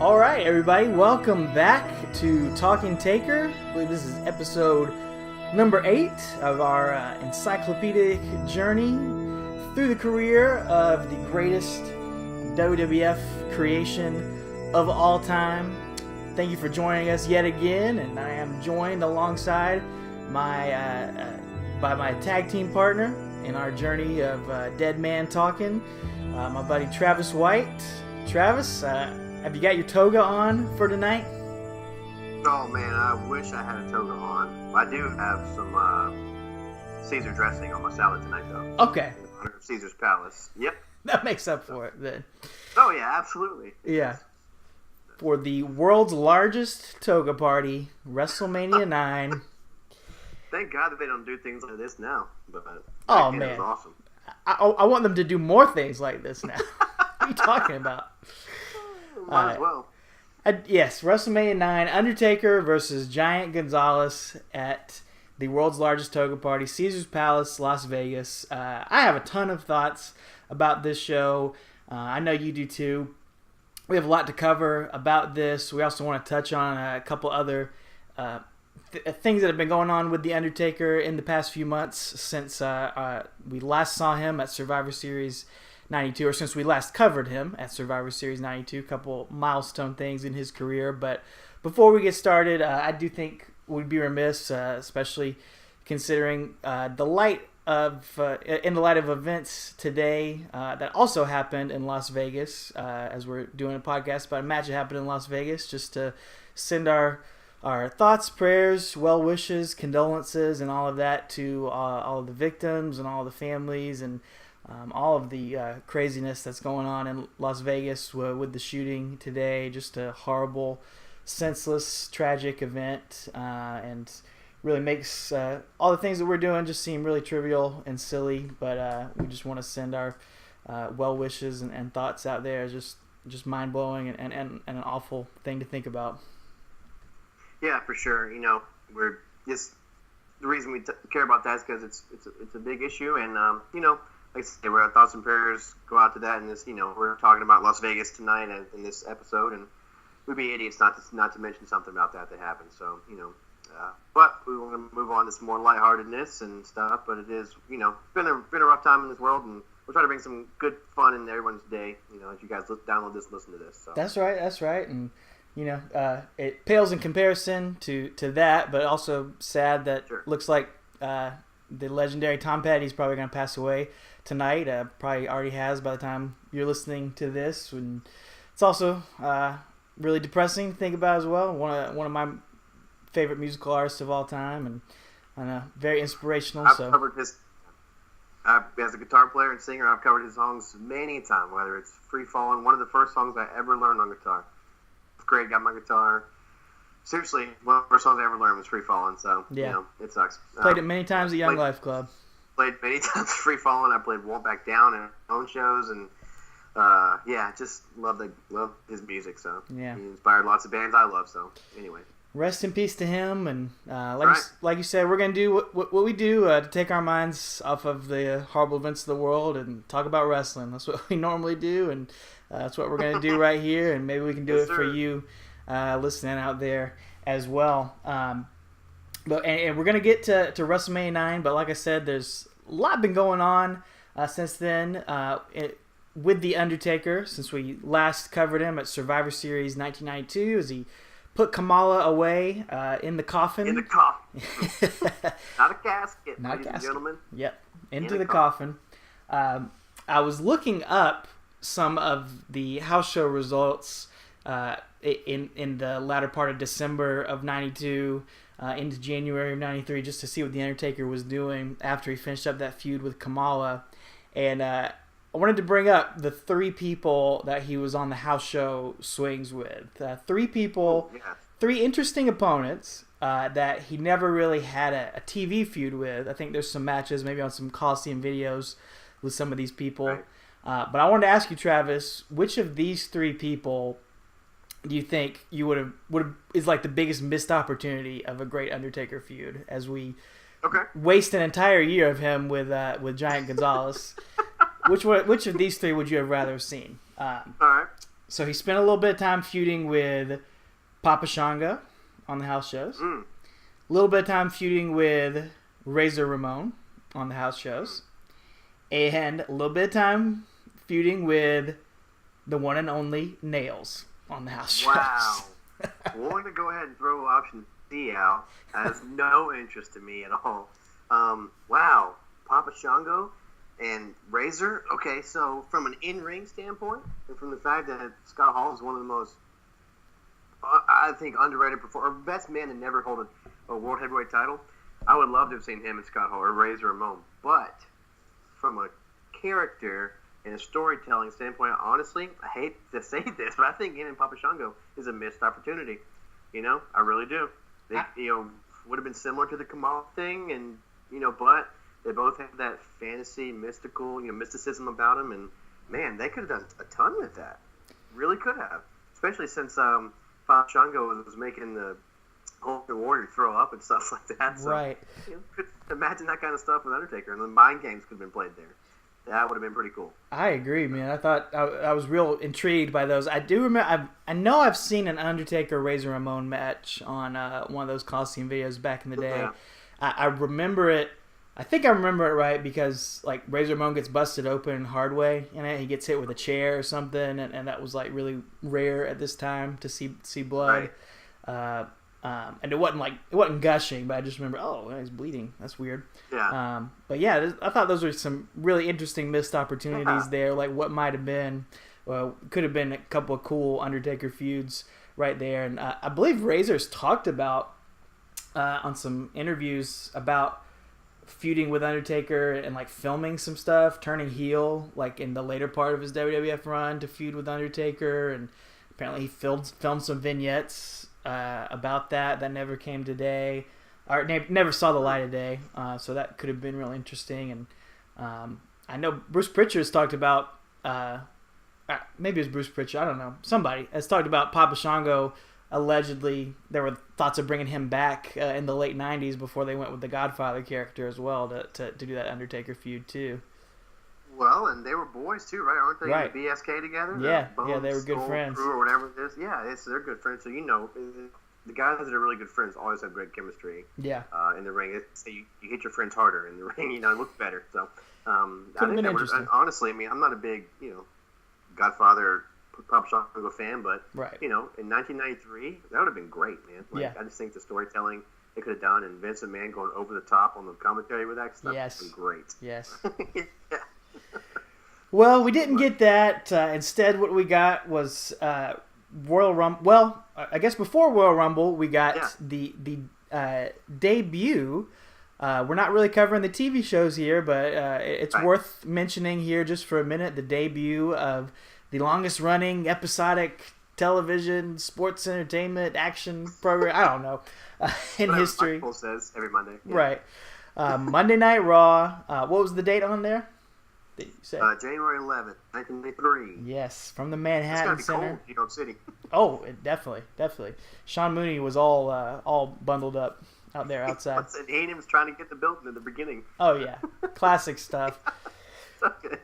All right, everybody, welcome back to Talking Taker. I believe this is episode number 8 of our encyclopedic journey through the career of the greatest WWF creation of all time. Thank you for joining us yet again, and I am joined alongside by my tag team partner in our journey of Dead Man Talking, my buddy Travis White. Travis, have you got your toga on for tonight? Oh man, I wish I had a toga on. I do have some Caesar dressing on my salad tonight, though. Okay. In honor of Caesar's Palace. Yep. That makes up for it then. Oh yeah, absolutely. Yeah. For the world's largest toga party, WrestleMania 9. Thank God that they don't do things like this now. But oh man, man, it was awesome. I want them to do more things like this now. What are you talking about? Might as well. Yes, WrestleMania 9, Undertaker versus Giant Gonzalez at the world's largest toga party, Caesar's Palace, Las Vegas. I have a ton of thoughts about this show. I know you do too. We have a lot to cover about this. We also want to touch on a couple other things that have been going on with The Undertaker in the past few months since we last saw him at Survivor Series 92, or since we last covered him at Survivor Series 92, a couple milestone things in his career. But before we get started, I do think we'd be remiss, especially considering in the light of events today that also happened in Las Vegas, as we're doing a podcast about a match that happened in Las Vegas, just to send our thoughts, prayers, well wishes, condolences, and all of that to all of the victims and all of the families and all of the craziness that's going on in Las Vegas with the shooting today. Just a horrible, senseless, tragic event, and really makes all the things that we're doing just seem really trivial and silly. But we just want to send our well wishes and thoughts out there. Just mind blowing and an awful thing to think about. Yeah, for sure. You know, we're just the reason we care about that is because it's a big issue, and you know. Like I say, our thoughts and prayers go out to that, and this, you know, we're talking about Las Vegas tonight in this episode, and we'd be idiots not to mention something about that happened. So, you know, but we want to move on to some more lightheartedness and stuff. But it is, you know, been a rough time in this world, and we're trying to bring some good fun in everyone's day. You know, as you guys download this, and listen to this. So. That's right, and you know, it pales in comparison to that, but also sad that looks like the legendary Tom Petty's probably going to pass away tonight. Probably already has by the time you're listening to this. And it's also really depressing to think about as well. One of my favorite musical artists of all time, and very inspirational. I've covered his as a guitar player and singer. I've covered his songs many times. Whether it's "Free Fallin'," one of the first songs I ever learned on guitar. Great, got my guitar. Seriously, one of the first songs I ever learned was "Free Fallin'," so yeah. You know, it sucks. Played it many times at Young Life Club. Played many times "Free Fallin'." I played "Won't Back Down" in our own shows, and yeah, just love his music. So yeah, he inspired lots of bands I love. So anyway, rest in peace to him. And right. like you said, we're gonna do what we do to take our minds off of the horrible events of the world and talk about wrestling. That's what we normally do, and that's what we're gonna do right here. And maybe we can do yes, it for sir. you. Listening out there as well. But we're going to get to WrestleMania 9, but like I said, there's a lot been going on since then with The Undertaker, since we last covered him at Survivor Series 1992, as he put Kamala away in the coffin. In the coffin. Not a casket, Not ladies a casket. and gentlemen. Yep, into the coffin. I was looking up some of the house show results in the latter part of December of 92 into January of 93, just to see what The Undertaker was doing after he finished up that feud with Kamala. And I wanted to bring up the 3 people that he was on the house show swings with. 3 people, Yes. 3 interesting opponents that he never really had a TV feud with. I think there's some matches, maybe on some Coliseum videos with some of these people. Right. But I wanted to ask you, Travis, which of these 3 people do you think you would have is like the biggest missed opportunity of a great Undertaker feud, as we waste an entire year of him with Giant Gonzalez? Which of these 3 would you have rather seen? All right. So he spent a little bit of time feuding with Papa Shango on the house shows. A little bit of time feuding with Razor Ramon on the house shows. And a little bit of time feuding with the one and only Nails on the house shows. Wow. We're going to go ahead and throw option C out. Has no interest in me at all. Wow. Papa Shango and Razor. Okay, so from an in-ring standpoint, and from the fact that Scott Hall is one of the most, I think, underrated performer, best man to never hold a world heavyweight title, I would love to have seen him and Scott Hall or Razor Ramon. But from a character and a storytelling standpoint, honestly, I hate to say this, but I think him and Papa Shango is a missed opportunity. I really do. They, would have been similar to the Kamal thing, and but they both have that fantasy, mystical, mysticism about them, and man, they could have done a ton with that. Really could have, especially since Papa Shango was making the Ultimate Warrior throw up and stuff like that. So, right. Could imagine that kind of stuff with Undertaker, and the mind games could have been played there. That would have been pretty cool. I agree, man. I thought I was real intrigued by those. I do remember. I know I've seen an Undertaker Razor Ramon match on one of those Coliseum videos back in the day. Yeah. I remember it. I think I remember it right because like Razor Ramon gets busted open hard way in it. He gets hit with a chair or something, and that was like really rare at this time to see blood. Right. And it wasn't gushing, but I just remember, he's bleeding. That's weird. Yeah. But yeah, I thought those were some really interesting missed opportunities there. Like what might have been, could have been a couple of cool Undertaker feuds right there. And I believe Razor's talked about on some interviews about feuding with Undertaker and like filming some stuff, turning heel like in the later part of his WWF run to feud with Undertaker, and apparently he filmed some vignettes about that never came today, or never saw the light of day. So that could have been real interesting. And I know Bruce Pritchard's talked about, maybe it was Bruce Pritchard, I don't know. Somebody has talked about Papa Shango. Allegedly, there were thoughts of bringing him back in the late '90s before they went with the Godfather character as well to do that Undertaker feud too. Well, and they were boys too, right? Aren't they right. in the BSK together? Yeah, they were good friends. Or whatever it is. Yeah, they're good friends. So the guys that are really good friends always have great chemistry. Yeah. In the ring, you hit your friends harder in the ring. It looks better. So I think been interesting. Honestly, I'm not a big Godfather Papa Shango fan, but right. In 1993, that would have been great, man. I just think the storytelling they could have done, and Vince McMahon going over the top on the commentary with that stuff would have been great. Yes. Yeah. Well, we didn't get that. Instead, what we got was Royal Rumble. Well, I guess before Royal Rumble, we got the debut. We're not really covering the TV shows here, but it's worth mentioning here just for a minute. The debut of the longest-running episodic television, sports entertainment, action program. I don't know in history. Michael says every Monday. Yeah. Right. Monday Night Raw. What was the date on there? Did you say? January 11th, 1993. Yes, from the Manhattan It's gotta be Center. cold in New York City. Oh, definitely. Sean Mooney was all bundled up out there outside. And Hayden was trying to get the building in the beginning. Oh yeah, classic stuff. Okay.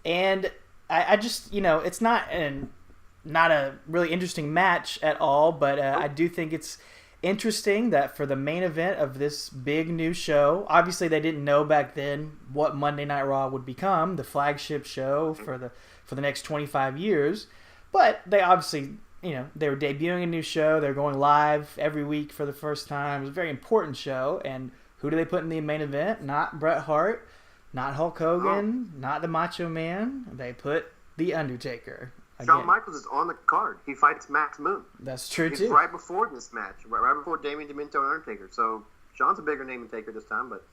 And I just it's not a really interesting match at all, but I do think it's interesting that for the main event of this big new show, obviously they didn't know back then what Monday Night Raw would become, the flagship show for the next 25 years, but they obviously they were debuting a new show. They're going live every week for the first time. It was a very important show, and who do they put in the main event? Not Bret Hart, not Hulk Hogan, not the Macho Man. They put the Undertaker. Shawn Michaels is on the card. He fights Max Moon. That's true, He's too. right before this match, right before Damien Demento and Undertaker. So Shawn's a bigger name than Taker this time, but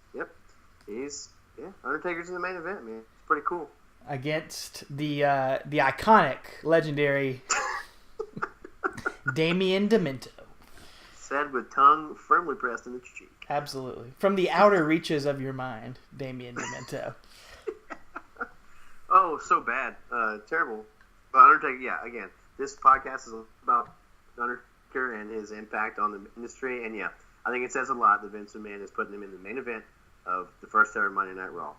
Undertaker's in the main event, man. It's pretty cool. Against the iconic, legendary Damien Demento. Said with tongue firmly pressed in the cheek. Absolutely. From the outer reaches of your mind, Damien Demento. Oh, so bad. Terrible. But Undertaker, again, this podcast is about Undertaker and his impact on the industry. And I think it says a lot that Vince McMahon is putting him in the main event of the first ever Monday Night Raw.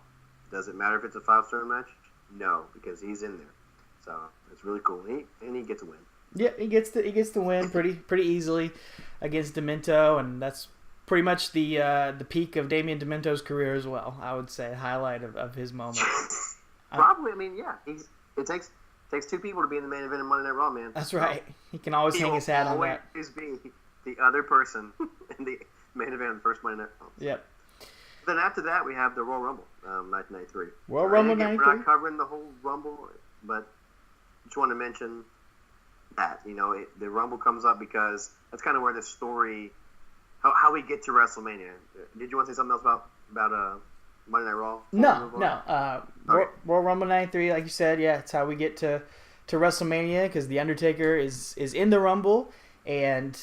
Does it matter if it's a 5-star match? No, because he's in there. So it's really cool. And he gets a win. Yeah, he gets the win pretty easily against Demento, and that's pretty much the peak of Damian Demento's career as well. I would say highlight of his moment. Probably, I mean, yeah, it takes two people to be in the main event of Monday Night Raw, man. That's right. He can always hang his hat on that. He will always be the other person in the main event of the first Monday Night Raw. Yep. Then after that, we have the Royal Rumble, 1993. Royal Rumble 93. We're not covering the whole Rumble, but just want to mention that, the Rumble comes up because that's kind of where the story, how we get to WrestleMania. Did you want to say something else about Monday Night Raw? No. Royal Rumble 93, like you said, yeah, it's how we get to WrestleMania because the Undertaker is in the Rumble. And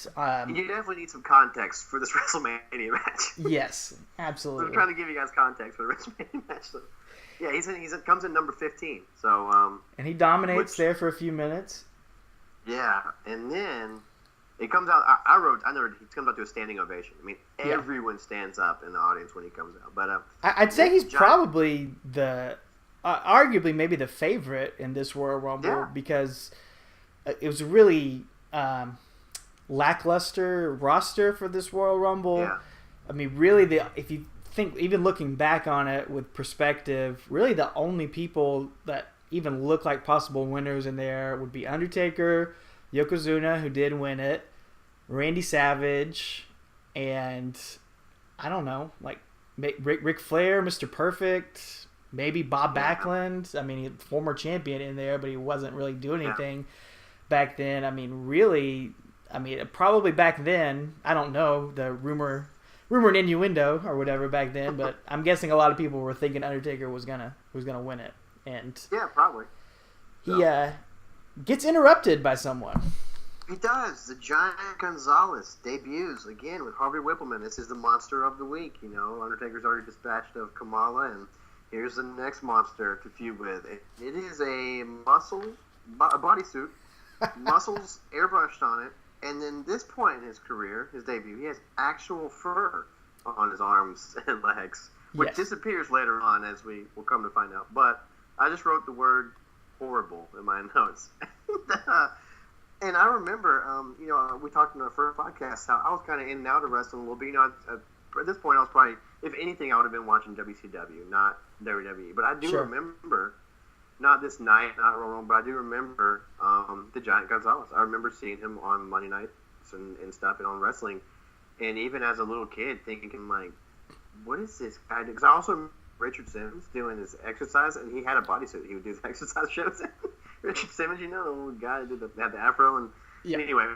you definitely need some context for this WrestleMania match. Yes, absolutely. So I'm trying to give you guys context for the WrestleMania match. So, yeah, comes in number 15. So and he dominates there for a few minutes. Yeah, and then it comes out. I know it comes out to a standing ovation. I mean, everyone stands up in the audience when he comes out. But I'd say he's probably arguably maybe the favorite in this Royal Rumble because it was really. Lackluster roster for this Royal Rumble. Yeah. I mean, really, if you think, even looking back on it with perspective, really the only people that even look like possible winners in there would be Undertaker, Yokozuna, who did win it, Randy Savage, and I don't know, like Ric Flair, Mr. Perfect, maybe Bob Backlund. I mean, former champion in there, but he wasn't really doing anything back then. I mean, really. Probably back then, I don't know, the rumor and innuendo or whatever back then, but I'm guessing a lot of people were thinking Undertaker was gonna win it, and yeah, probably. He gets interrupted by someone. He does. The Giant Gonzalez debuts again with Harvey Wippleman. This is the monster of the week. Undertaker's already dispatched of Kamala, and here's the next monster to feud with. It is a bodysuit, muscles airbrushed on it. And then this point in his career, his debut, he has actual fur on his arms and legs, which disappears later on, as we will come to find out. But I just wrote the word horrible in my notes. And I remember, we talked in our first podcast how I was kind of in and out of wrestling a little bit. At this point, I was probably, if anything, I would have been watching WCW, not WWE. But I do remember, not this night, not Royal Rumble, but I do remember the Giant Gonzalez. I remember seeing him on Monday nights and stuff and on wrestling. And even as a little kid thinking, like, what is this guy? Because I also remember Richard Simmons doing his exercise, and he had a bodysuit. He would do the exercise shows. Richard Simmons, the little guy who had the afro. And anyway,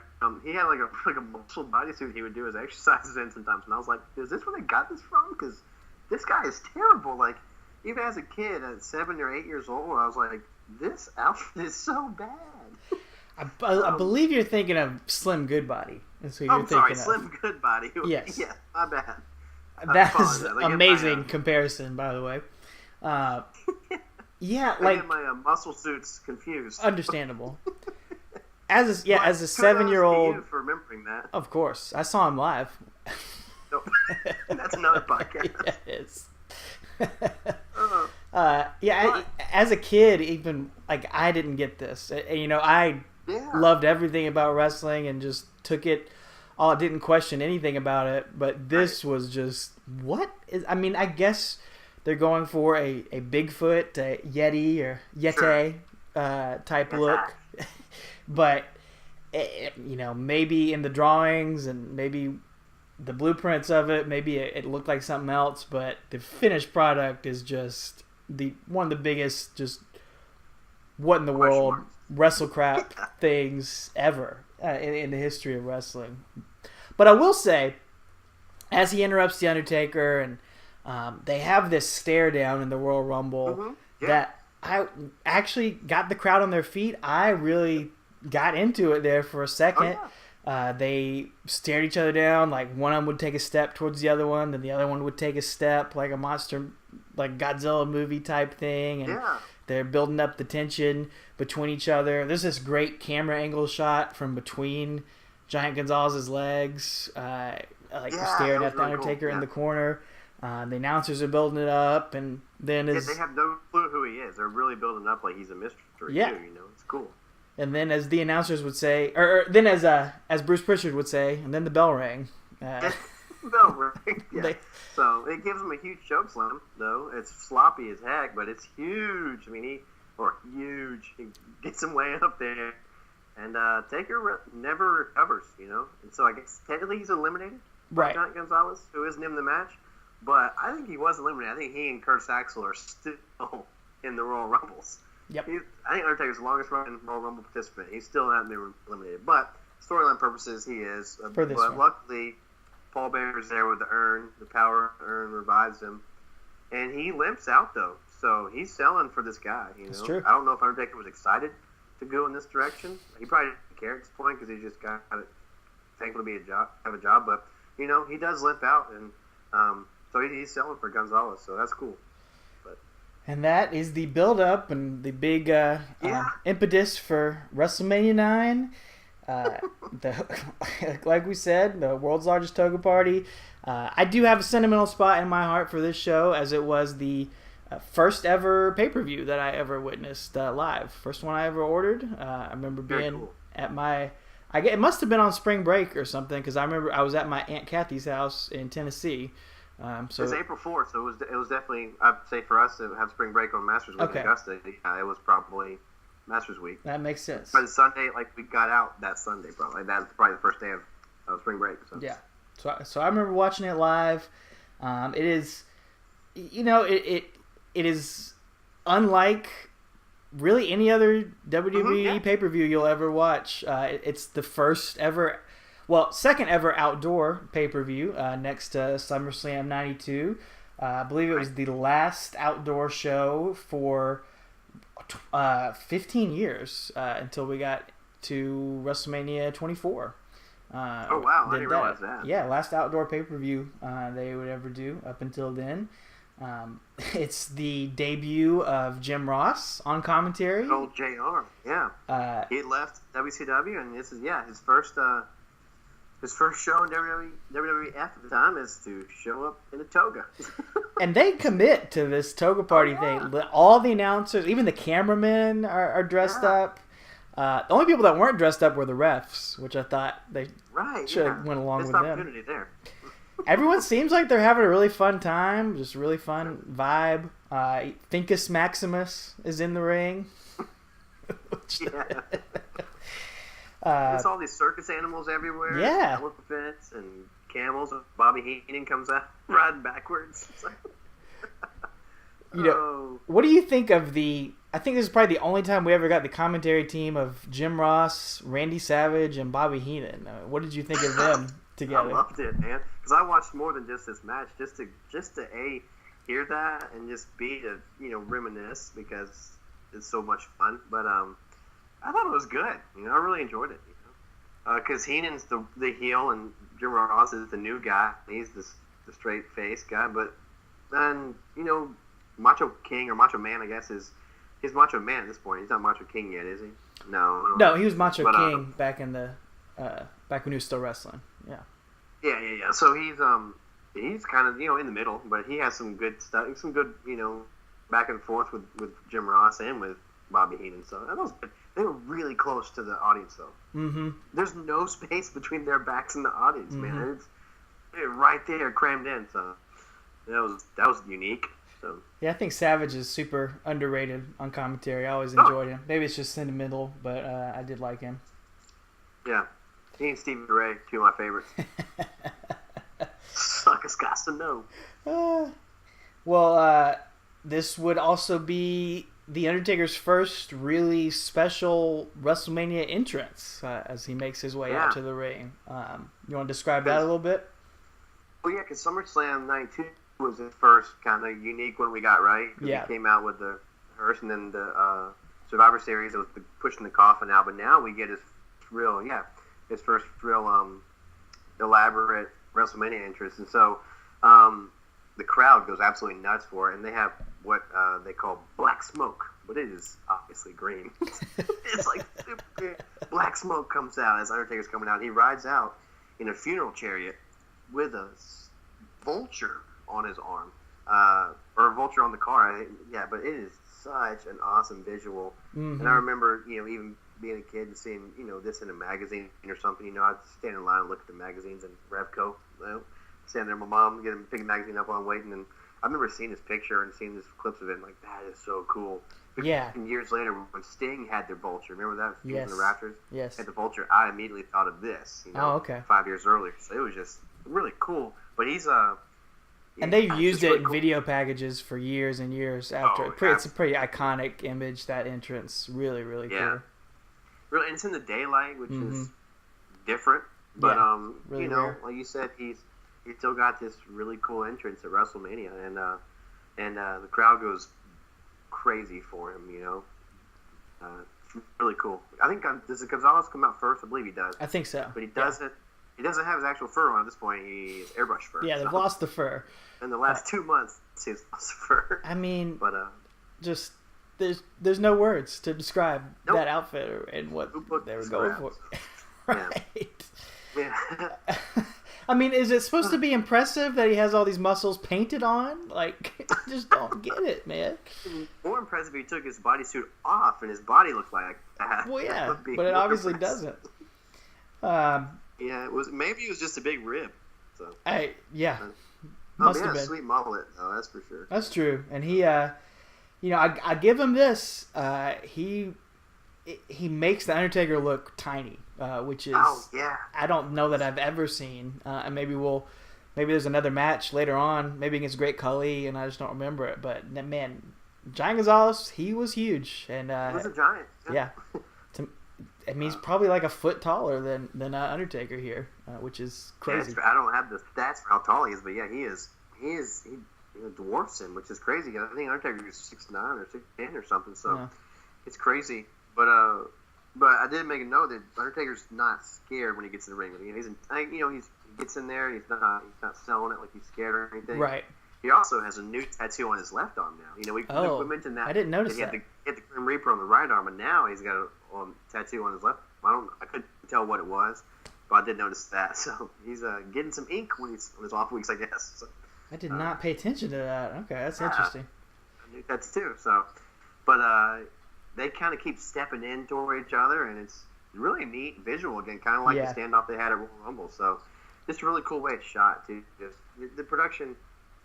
he had like a muscle bodysuit he would do his exercises in sometimes. And I was like, is this where they got this from? Because this guy is terrible. Like, even as a kid, at 7 or 8 years old, I was like, this outfit is so bad. I believe you're thinking of Slim Goodbody. That's what you're thinking sorry, of. Slim Goodbody. Yes. Yeah, my bad. That is amazing comparison, by the way. I get my muscle suits confused. Understandable. As a 7-year-old, you for remembering that. Of course, I saw him live. No, that's another podcast. Yeah, it is. As a kid, even like I didn't get this. I loved everything about wrestling and just took it. I didn't question anything about it, but this was just I guess they're going for a Bigfoot, a Yeti or Yeti type look, but maybe in the drawings and maybe the blueprints of it, maybe it looked like something else, but the finished product is just one of the biggest just what in the world wrestle crap things ever in the history of wrestling. But I will say, as he interrupts the Undertaker and they have this stare down in the Royal Rumble that I actually got the crowd on their feet. I really got into it there for a second. They stared each other down, like one of them would take a step towards the other one, then the other one would take a step, like a monster, like Godzilla movie type thing, and they're building up the tension between each other. There's this great camera angle shot from between Giant Gonzalez's legs, staring at the Undertaker in the corner. The announcers are building it up, and then they have no clue who he is. They're really building up like he's a mystery too. It's cool. And then, as the announcers would say, or then as Bruce Pritchard would say, and then the bell rang. Bell rang. Yeah. So it gives him a huge choke slam, though. It's sloppy as heck, but it's huge. I mean, He gets him way up there. And Taker never recovers, And so I guess technically he's eliminated by Giant Gonzalez, who isn't in the match. But I think he was eliminated. I think he and Curtis Axel are still in the Royal Rumbles. Yep. I think Undertaker's the longest running Royal Rumble participant. He's still not been eliminated. But storyline purposes, he is. But luckily, Paul Bearer's there with the urn. The power urn revives him. And he limps out, though. So he's selling for this guy. That's true. I don't know if Undertaker was excited to go in this direction. He probably didn't care at this point because he just got thankful to have a job. But, he does limp out. And so he's selling for Gonzalez. So that's cool. And that is the build-up and the big impetus for WrestleMania 9. Like we said, the world's largest toga party. I do have a sentimental spot in my heart for this show, as it was the first ever pay-per-view that I ever witnessed live. First one I ever ordered. I remember being at my... it must have been on spring break or something, because I remember I was at my Aunt Kathy's house in Tennessee. So it's April 4th, so it was definitely, I'd say for us to have spring break on Masters Week in Augusta, it was probably Masters Week. That makes sense. By the Sunday, we got out that Sunday, probably. That was probably the first day of spring break. So. Yeah. So I remember watching it live. It is, it is unlike really any other WWE pay-per-view you'll ever watch. It's the first ever... second ever outdoor pay-per-view next to SummerSlam 92. I believe it was the last outdoor show for 15 years until we got to WrestleMania 24. Oh, wow. I didn't realize that. Yeah, last outdoor pay-per-view they would ever do up until then. It's the debut of Jim Ross on commentary. Old JR, yeah. He left WCW, and this is, his first... His first show in WWF at the time is to show up in a toga. And they commit to this toga party thing. All the announcers, even the cameramen are dressed up. The only people that weren't dressed up were the refs, which I thought they should have went along with them. Opportunity there. Everyone seems like they're having a really fun time, just really fun vibe. Finkus Maximus is in the ring. Yeah. There's all these circus animals everywhere. Yeah. Elephants and camels. Bobby Heenan comes out riding backwards. What do you think of the... I think this is probably the only time we ever got the commentary team of Jim Ross, Randy Savage, and Bobby Heenan. What did you think of them together? I loved it, man. Because I watched more than just this match, just to hear that and just to reminisce, because it's so much fun. But I thought it was good. I really enjoyed it. Because Heenan's the heel and Jim Ross is the new guy. He's the straight face guy. But then Macho King or Macho Man, I guess, he's Macho Man at this point. He's not Macho King yet, is he? No, he was Macho King back in the back when he was still wrestling. Yeah. Yeah. So he's kind of in the middle, but he has some good stuff, some good back and forth with Jim Ross and with Bobby Heenan. So that was good. They were really close to the audience, though. Mm-hmm. There's no space between their backs and the audience, mm-hmm. man. They're right there, crammed in. So that was unique. So yeah, I think Savage is super underrated on commentary. I always enjoyed him. Maybe it's just sentimental, but I did like him. Yeah, he and Stevie Ray, two of my favorites. Suckers got to know. This would also be The Undertaker's first really special WrestleMania entrance as he makes his way out to the ring. You want to describe that a little bit? Well, yeah, because SummerSlam 92 was his first kind of unique one we got, right? Yeah. He came out with the hearse, and then the Survivor Series, it was pushing the coffin out, but now we get his first real elaborate WrestleMania entrance. And so the crowd goes absolutely nuts for it, and they have what they call black smoke, but it is obviously green. It's like super black smoke comes out as Undertaker's coming out. He rides out in a funeral chariot with a vulture on his arm, or a vulture on the car. But it is such an awesome visual. Mm-hmm. And I remember, even being a kid and seeing, this in a magazine or something. I'd stand in line and look at the magazines and Revco, stand there with my mom, pick a magazine up while I'm waiting. And I remember seeing this picture and seeing this clips of it and like, that is so cool. Yeah. And years later, when Sting had their Vulture, remember that? Sting Yes. in the Raptors? Yes. Had the Vulture, I immediately thought of this, Oh, okay. 5 years earlier. So it was just really cool. But he's and they've used it really in cool. video packages for years and years after. It's a pretty iconic image, that entrance. Really, really cool. Really, and it's in the daylight, which is different. But, really rare. like you said, he's still got this really cool entrance at WrestleMania. And the crowd goes crazy for him, It's really cool. I think, does Gonzalez come out first? I believe he does. I think so. But he doesn't. He doesn't have his actual fur on at this point. He's airbrush fur. Yeah, they've lost the fur. In the last 2 months, he's lost the fur. I mean, but just there's no words to describe that outfit and what they were going for. Right. Yeah. I mean, is it supposed to be impressive that he has all these muscles painted on? Like, I just don't get it, man. More impressive if he took his bodysuit off and his body looked like that. Well, yeah, but it obviously doesn't. Yeah, maybe it was just a big rib. So. Must have been. Sweet mullet, though, that's for sure. That's true, and he, I give him this. He makes the Undertaker look tiny, which is I don't know that I've ever seen. And maybe there's another match later on, maybe against Great Khali, and I just don't remember it. But man, Giant Gonzalez, he was huge, and he was a giant. Yeah. I mean, he's probably like a foot taller than Undertaker here, which is crazy. Yeah, I don't have the stats for how tall he is, but yeah, he dwarfs him, which is crazy. I think Undertaker is 6'9" or 6'10" or something, so it's crazy. But I did make a note that Undertaker's not scared when he gets in the ring. He gets in there, he's not selling it like he's scared or anything. Right. He also has a new tattoo on his left arm now. We mentioned that. I didn't notice that. He had the Grim Reaper on the right arm, and now he's got a tattoo on his left. I couldn't tell what it was, but I did notice that. So he's getting some ink on his off weeks, I guess. So, I did not pay attention to that. Okay, that's interesting. I knew that too. So, but they kind of keep stepping in toward each other, and it's really neat visual again, kind of like the standoff they had at Royal Rumble. So, just a really cool way it's shot too. Just the production.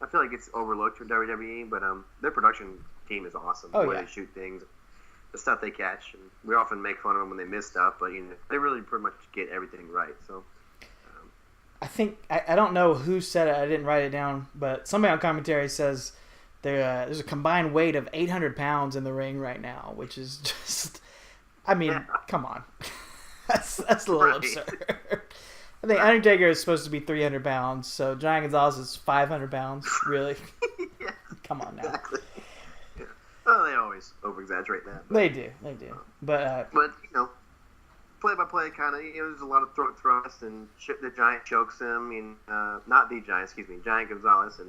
I feel like it's overlooked for WWE, but their production team is awesome. The way they shoot things, the stuff they catch. And we often make fun of them when they miss stuff, but they really pretty much get everything right. So I think I don't know who said it. I didn't write it down, but somebody on commentary says there's a combined weight of 800 pounds in the ring right now, which is just, I mean, come on, that's a little absurd. I think Undertaker is supposed to be 300 pounds, so Giant Gonzalez is 500 pounds. Really? Yeah, come on now. Exactly. Yeah. Well, they always over-exaggerate that. They do. But play-by-play kind of, there's a lot of throat thrust, and the Giant chokes him. Not the Giant, Giant Gonzalez.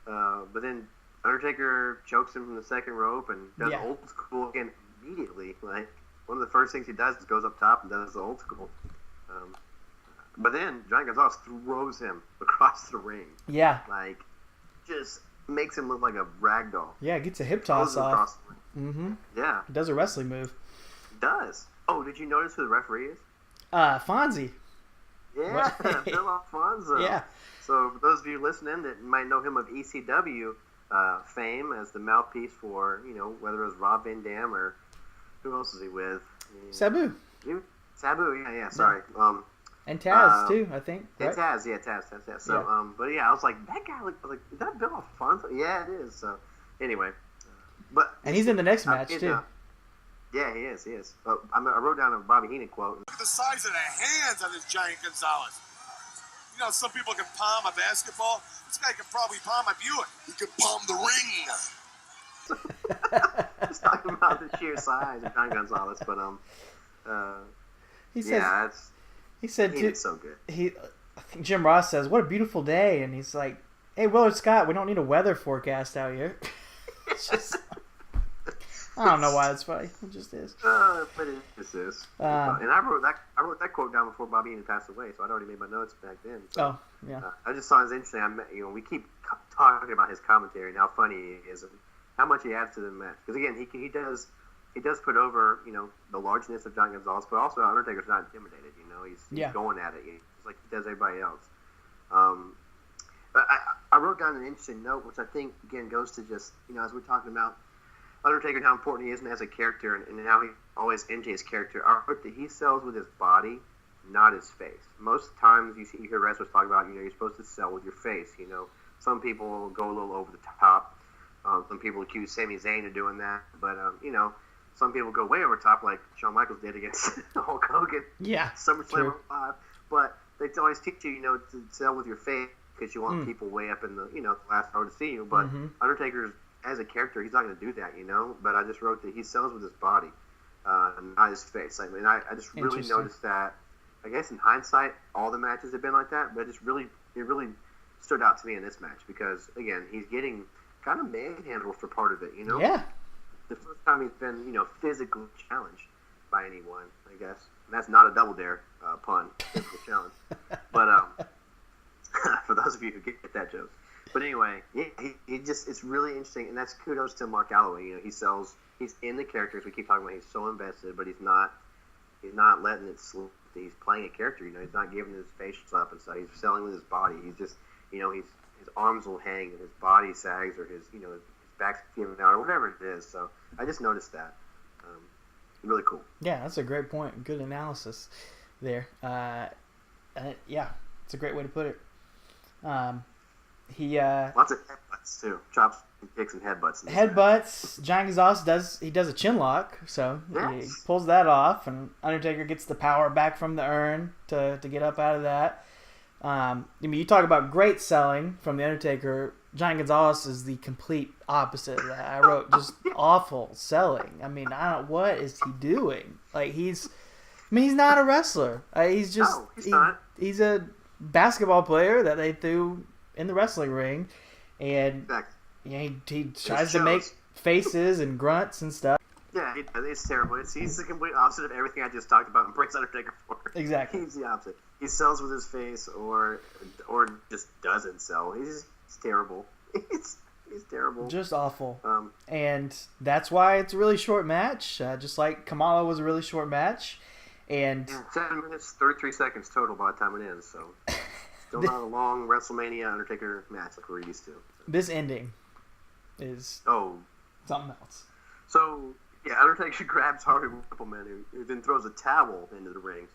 But then Undertaker chokes him from the second rope and does old school again immediately. Like, one of the first things he does is goes up top and does the old school. But then Giant Gonzalez throws him across the ring. Yeah. Like, just makes him look like a rag doll. Yeah, gets a hip toss off. Mm-hmm. Yeah. He does a wrestling move. He does. Oh, did you notice who the referee is? Fonzie. Yeah, Bill Alfonso. Yeah. So for those of you listening that might know him of ECW fame as the mouthpiece for, whether it was Rob Van Dam or who else is he with? Sabu. Sabu, yeah, sorry. And Taz too, I think. Right? Taz. So, but yeah, I was like, that guy looked like, is that Bill Alfonso? Yeah, it is. So, anyway, and he's in the next match too. Yeah, he is. I wrote down a Bobby Heenan quote. Look at the size of the hands on this Giant Gonzalez. Some people can palm a basketball. This guy can probably palm a Buick. He can palm the ring. Just talking about the sheer size of Giant Gonzalez, but he said he's so good. I think Jim Ross says, "What a beautiful day," and he's like, "Hey, Willard Scott, we don't need a weather forecast out here." It's just, I don't know why it's funny. It just is. But it just is. And I wrote that quote down before Bobby Heenan passed away, so I'd already made my notes back then. So, yeah. I just thought it was interesting. We keep talking about his commentary and how funny he is. how much he adds to the match. Because again, he does put over, the largeness of Giant Gonzalez, but also Undertaker's not intimidated. He's going at it, just like he does everybody else. But I wrote down an interesting note, which I think again goes to just as we're talking about Undertaker and how important he is as a character, and how he always into his character. I wrote that he sells with his body, not his face. Most times you hear wrestlers talk about you're supposed to sell with your face. Some people go a little over the top. Some people accuse Sami Zayn of doing that, but some people go way over top, like Shawn Michaels did against Hulk Hogan. Yeah, SummerSlam 5. But they always teach you, to sell with your face because you want people way up in the, the last row to see you. But Undertaker, as a character, he's not going to do that, But I just wrote that he sells with his body, not his face. I mean, I just really noticed that. I guess in hindsight, all the matches have been like that, but it really stood out to me in this match because, again, he's getting kind of manhandled for part of it, Yeah. The first time he's been, physically challenged by anyone, I guess. And that's not a double dare pun, physical challenge. But for those of you who get that joke. But anyway, he just, it's really interesting, and that's kudos to Mark Calloway. He's in the characters. We keep talking about he's so invested, but he's not letting it slip. He's playing a character, he's not giving his face up and stuff. He's selling with his body. He's just, his arms will hang and his body sags or his back's giving out or whatever it is. So I just noticed that. Really cool. Yeah, that's a great point. Good analysis there. It's a great way to put it. Lots of headbutts too. Chops, kicks, and headbutts. Headbutts. Giant Gonzalez does a chin lock, so he pulls that off, and Undertaker gets the power back from the urn to get up out of that. You talk about great selling from the Undertaker. Giant Gonzalez is the complete opposite of that. I wrote just awful selling. I mean, what is he doing? Like he's not a wrestler. He's just he's a basketball player that they threw in the wrestling ring, and he tries to make faces and grunts and stuff. Yeah, it's terrible. He's the complete opposite of everything I just talked about and praised Undertaker for. Exactly. He's the opposite. He sells with his face or just doesn't sell. He's terrible. He's terrible. Just awful. And that's why it's a really short match, just like Kamala was a really short match. And 7 minutes, 33 seconds total by the time it ends, so still not a long WrestleMania Undertaker match like we're used to. This ending is something else. So, Undertaker grabs Harvey Wippleman, who then throws a towel into the ring.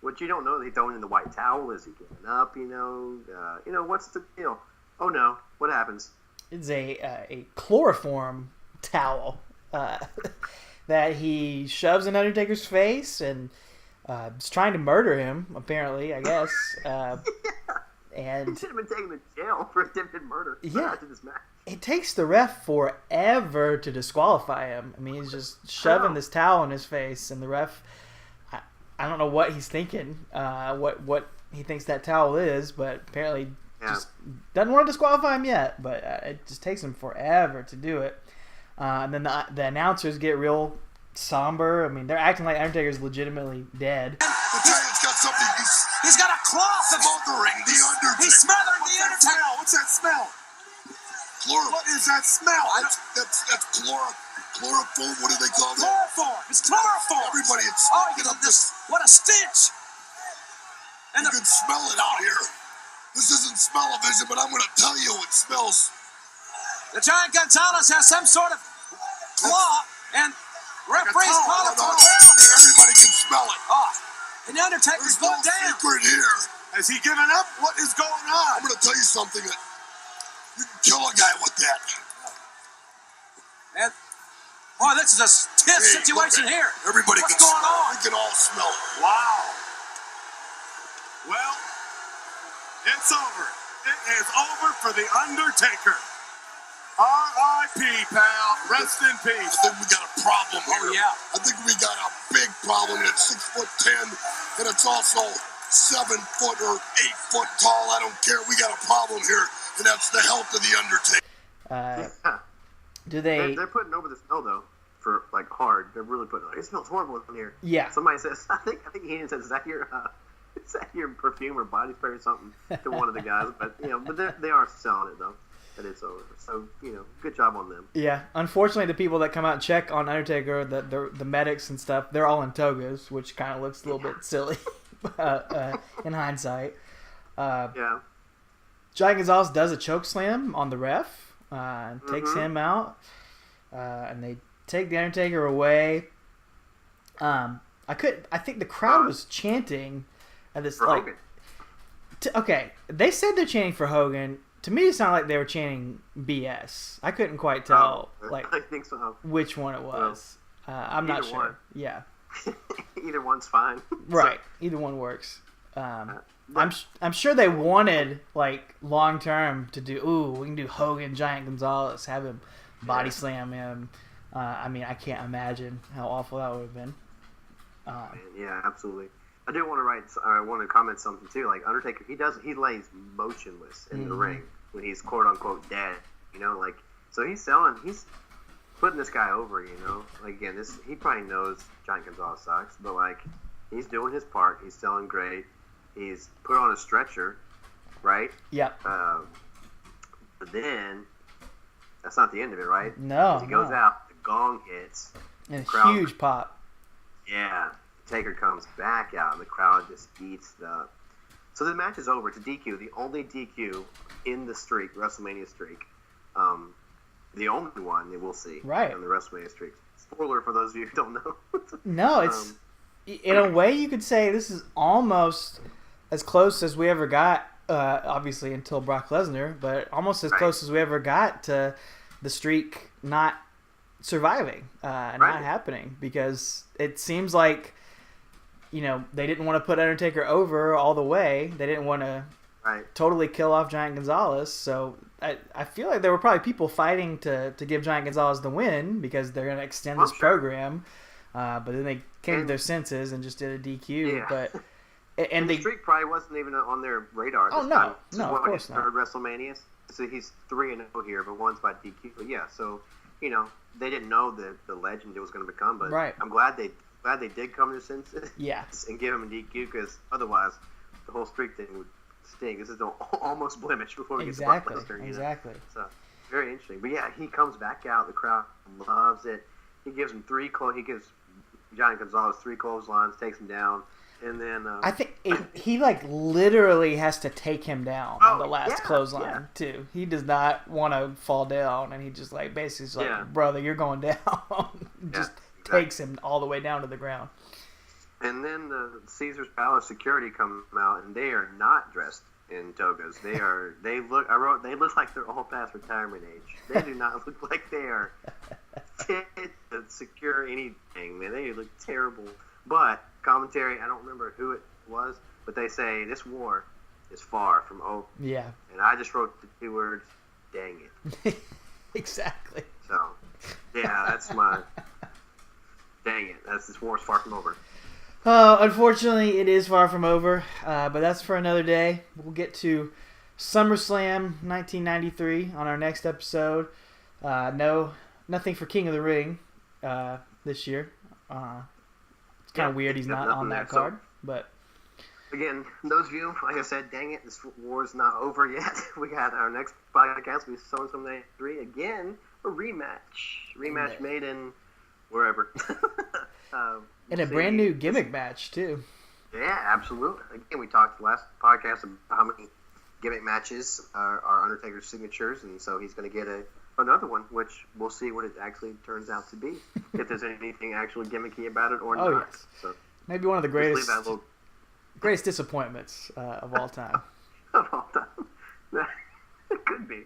What you don't know, he's throwing in the white towel. Is he giving up? What's the deal? Oh no, what happens? It's a chloroform towel that he shoves in Undertaker's face and is trying to murder him. Apparently, I guess. And he should have been taken to jail for attempted murder. After this match. It takes the ref forever to disqualify him. I mean, he's just shoving this towel in his face, and the ref, I don't know what he's thinking, what he thinks that towel is, but apparently just doesn't want to disqualify him yet. But it just takes him forever to do it. And then the announcers get real somber. I mean, they're acting like Undertaker's legitimately dead. The Giant's got something. He's got a cloth. Smothering the Undertaker. He's smothering the Undertaker. What's that smell? What is that smell? That's chloroform. What do they call that? Chloroform. It's chloroform. Everybody, get up this. What a stench! And you can smell it out here. This isn't smell-o-vision, but I'm going to tell you it smells. The Giant Gonzalez has some sort of claw, and referee's calling for a foul here. Everybody can smell it. And the Undertaker's going down. Secret here. Has he given up? What is going on? I'm going to tell you something that you can kill a guy with that. And this is a tense situation here. Everybody What's can going smell on? it. We can all smell it. Wow. Well, it's over. It is over for the Undertaker. R.I.P., pal. Rest in peace. I think we got a problem here. Oh, yeah. I think we got a big problem. It's 6'10", and it's also 7 foot or 8 foot tall. I don't care. We got a problem here, and that's the health of the Undertaker. They're putting over the smell though for like hard. They're really putting. It smells horrible in here. Yeah. Somebody says, I think Heenan says, is that your perfume or body spray or something to one of the guys? But they are selling it though. that it's over. So, good job on them. Yeah. Unfortunately, the people that come out and check on Undertaker, the medics and stuff, they're all in togas, which kind of looks a little bit silly in hindsight. Yeah. Giant Gonzalez does a choke slam on the ref and takes him out. And they take the Undertaker away. I think the crowd was chanting at this, like... Hogan. Okay, they said they're chanting for Hogan. To me, it sounded like they were chanting BS. I couldn't quite tell, I think so. which one it was. I'm not sure. One. Yeah. Either one's fine. Right. Either one works. I'm sure they wanted, like, long term to do. We can do Hogan, Giant Gonzalez, have him body slam him. I mean, I can't imagine how awful that would have been. Yeah, absolutely. I do want to comment something too. Like Undertaker, he lays motionless in the ring when he's quote unquote dead. So he's putting this guy over. Like again, he probably knows Giant Gonzalez sucks, but like he's doing his part. He's selling great. He's put on a stretcher, right? Yep. But then that's not the end of it, right? No. He goes out, the gong hits, and crowd, huge pop. Yeah. Taker comes back out, and the crowd just eats it up. So the match is over. It's a DQ, the only DQ in the streak, WrestleMania streak. The only one that we'll see in the WrestleMania streak. Spoiler for those of you who don't know. No, it's in a way you could say this is almost as close as we ever got, obviously until Brock Lesnar, but almost as close as we ever got to the streak not surviving and not happening, because it seems like they didn't want to put Undertaker over all the way. They didn't want to totally kill off Giant Gonzalez. So I feel like there were probably people fighting to give Giant Gonzalez the win because they're going to extend this program. But then they came to their senses and just did a DQ. Yeah. But and the streak probably wasn't even on their radar. Oh, no. No, of course not. Third WrestleMania. So he's 3-0 here, but one's by DQ. But yeah, so, they didn't know the legend it was going to become. But I'm glad they did come to their senses and give him a DQ, because otherwise the whole streak thing would sting. This is the almost blemish before we get to Brock Lesnar. Exactly. So very interesting. But yeah, he comes back out. The crowd loves it. He gives Giant Gonzalez 3 clotheslines, takes him down, and then I think he like literally has to take him down on the last clothesline too. He does not want to fall down, and he just like basically is like, brother, you're going down. Just takes him all the way down to the ground. And then the Caesar's Palace security come out, and they are not dressed in togas. They look like they're all past retirement age. They do not look like they are fit to secure anything, man. They look terrible. But commentary, I don't remember who it was, but they say this war is far from over. Yeah. And I just wrote the 2 words, dang it. Exactly. So, yeah, that's my... Dang it. This war's far from over. Unfortunately, it is far from over, but that's for another day. We'll get to SummerSlam 1993 on our next episode. Nothing for King of the Ring this year. It's kind of weird he's not on that card. But again, those of you, like I said, dang it, this war's not over yet. We got our next podcast. We saw SummerSlam 93 again, a rematch made in wherever. And a brand new gimmick match, too. Yeah, absolutely. Again, we talked last podcast about how many gimmick matches are Undertaker's signatures, and so he's going to get another one, which we'll see what it actually turns out to be, if there's anything actually gimmicky about it or not. Yes. So, maybe one of the greatest disappointments of all time. Of all time. It could be.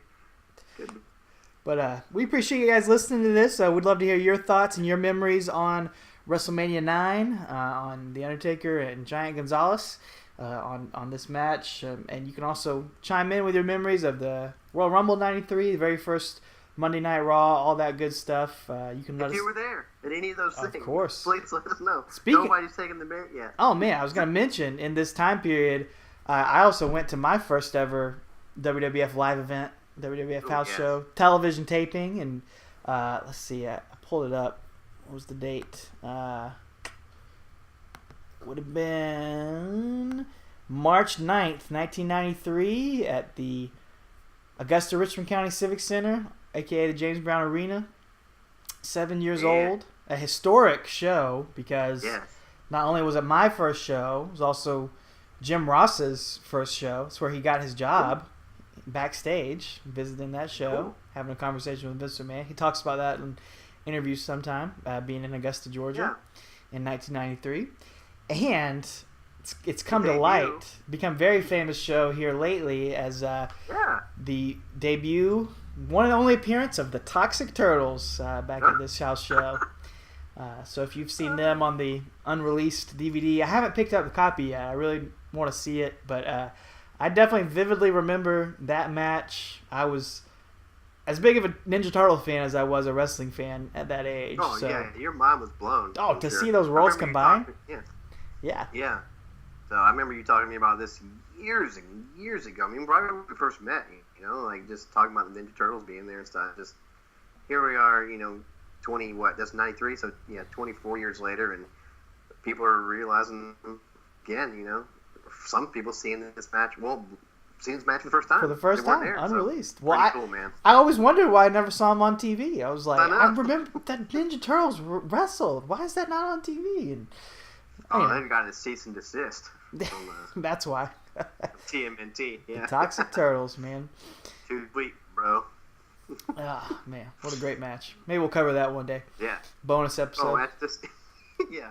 But we appreciate you guys listening to this. We'd love to hear your thoughts and your memories on WrestleMania 9, on The Undertaker and Giant Gonzalez, on this match. And you can also chime in with your memories of the Royal Rumble 93, the very first Monday Night Raw, all that good stuff. You can let us... If you were there at any of those things, of course, please let us know. Nobody's taken the merit yet. Oh, man, I was going to mention, in this time period, I also went to my first ever WWF live event, WWF house show, television taping, and let's see, I pulled it up. What was the date? Would have been March 9th, 1993 at the Augusta Richmond County Civic Center, a.k.a. the James Brown Arena. 7 years old. A historic show because not only was it my first show, it was also Jim Ross's first show. It's where he got his job backstage, visiting that show, having a conversation with Vince McMahon. He talks about that in interviews sometime, being in Augusta, Georgia in 1993. And it's come to light, become a very famous show here lately as the debut, one and only appearance of the Toxic Turtles back at this house show. So if you've seen them on the unreleased DVD, I haven't picked up the copy yet. I really want to see it, but I definitely vividly remember that match. I was as big of a Ninja Turtle fan as I was a wrestling fan at that age. Oh, so. Yeah, your mind was blown. Oh, to see those roles combined? Yeah. So I remember you talking to me about this years and years ago. I mean, right when we first met, you know, like just talking about the Ninja Turtles being there and stuff. Just here we are, you know, that's 93, so 24 years later, and people are realizing again, you know, some people seeing this match, seeing this match for the first time. For the first time, there, unreleased. So well, cool, man. I always wondered why I never saw him on TV. I was like, I remember that Ninja Turtles wrestled. Why is that not on TV? And they've got a cease and desist. From, that's why. TMNT, The Toxic Turtles, man. Too sweet, bro. Oh, man. What a great match. Maybe we'll cover that one day. Yeah. Bonus episode. Oh, that's just... yeah.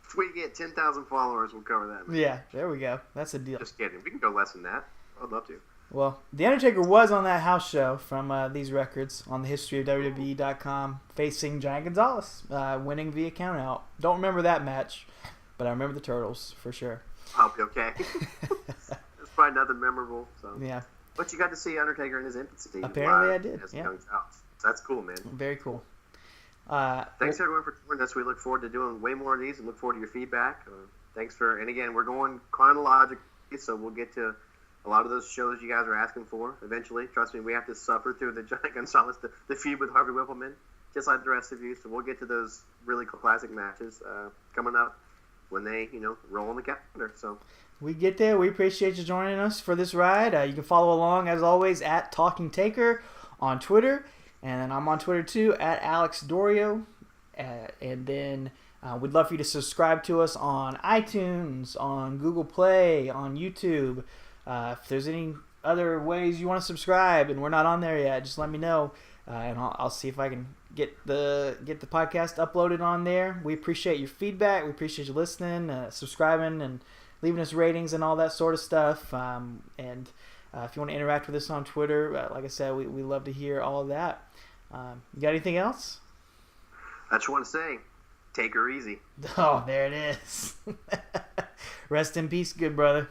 If we get 10,000 followers, we'll cover that, man. Yeah, there we go. That's a deal. Just kidding. We can go less than that. I'd love to. Well, The Undertaker was on that house show from these records on the history of WWE.com, facing Giant Gonzalez, winning via countout. Don't remember that match, but I remember the Turtles for sure. I'll be okay. It's probably nothing memorable. So. Yeah. But you got to see Undertaker in his infancy. Apparently I did. As a young child. So that's cool, man. Very cool. Thanks everyone for joining us. We look forward to doing way more of these and look forward to your feedback. And again, we're going chronologically, so we'll get to a lot of those shows you guys are asking for eventually. Trust me, we have to suffer through the Giant Gonzalez, the feud with Harvey Wippleman, just like the rest of you. So we'll get to those really classic matches coming up when they, roll on the calendar. So we get there. We appreciate you joining us for this ride. You can follow along, as always, at Talking Taker on Twitter. And I'm on Twitter, too, at Alex Doriot. And then we'd love for you to subscribe to us on iTunes, on Google Play, on YouTube. If there's any other ways you want to subscribe and we're not on there yet, just let me know. And I'll see if I can get the podcast uploaded on there. We appreciate your feedback. We appreciate you listening, subscribing, and leaving us ratings and all that sort of stuff. And if you want to interact with us on Twitter, like I said, we love to hear all of that. You got anything else? I just want to say, take her easy. Oh, there it is. Rest in peace, good brother.